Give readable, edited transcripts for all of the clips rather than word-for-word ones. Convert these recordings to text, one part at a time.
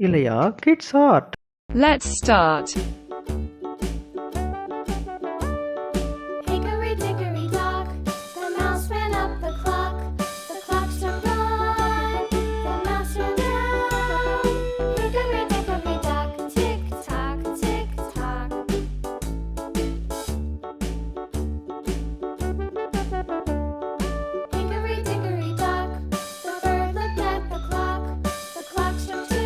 Ilaya, kids art. Let's start. Hickory dickory dock, the mouse ran up the clock. The clock struck one, the mouse ran down. Hickory dickory dock, tick tock, tick tock. Hickory dickory dock, the bird looked at the clock. The clock struck two,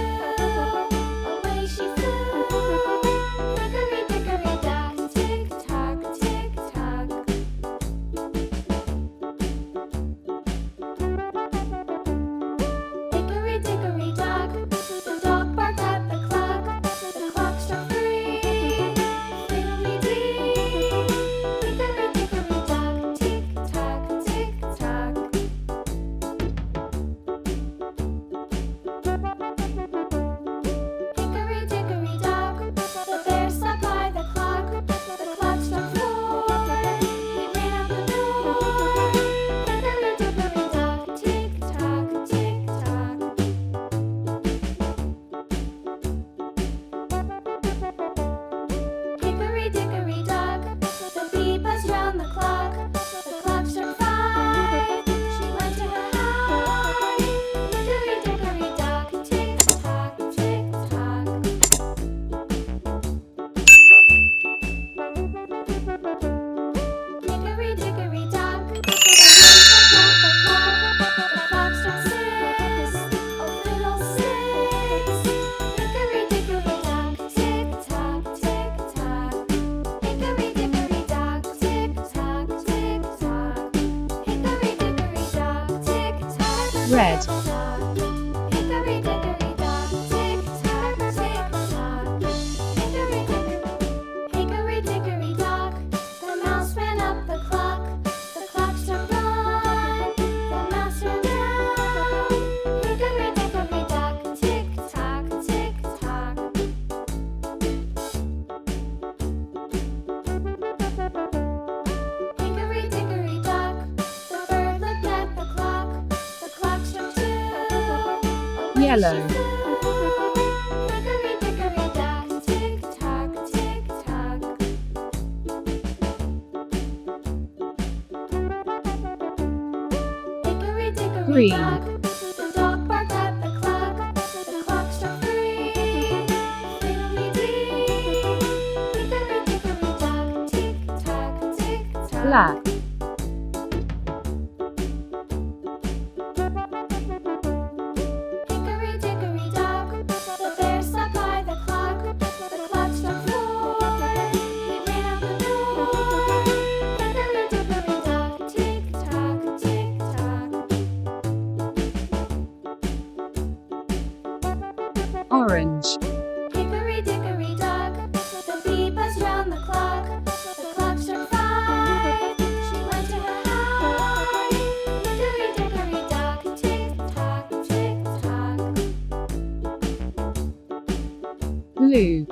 away she flew. Hickory dickory dock, tick tock, tick tock. Hickory dickory dock, the dog barked at the clock. The clock struck three, fiddly-dee. Hickory dickory dock, tick tock, tick tock. Hickory dickory dock, the bear sat by the clock. The clock struck four, he ran out the door. Hickory dickory dock, tick tock, tick tock. Hickory dickory dock, the bee buzzed round the clock. The clock struck five, she went to her hive. Hickory dickory dock, tick tock, tick tock. Hickory dickory dock, the wind plucked at the clock. The clock struck six, oh fiddle-sticks. Hickory dickory dock, tick tock, tick tock. Hickory dickory dock, tick tock, tick tock. Hickory dickory dock, tick tock. Red. Hickory dickory dock, tick tock, tick tock. Hickory dickory dock, the mouse ran up the clock. The clock struck one, the mouse ran down. Hickory dickory dock, tick tock, tick tock. Hickory dickory dock, the bird looked at the clock. The clock struck two, away Yellow. she flew. Hickory dickory dock, tick tock, tick tock. Hickory dickory Green. dock, the dog barked at the clock. The clock struck three, fiddly-dee. Hickory dickory dock, tick tock, tick tock. Black. Hickory dickory dock, the bear sat by the clock. The clock struck four, he ran out the door. Hickory dickory dock, tick tock, tick tock. Orange. Hickory dickory dock, the bee buzzed round the clock. The clock struck five, she went to her hive. Hickory dickory dock, tick tock, tick tock. Blue.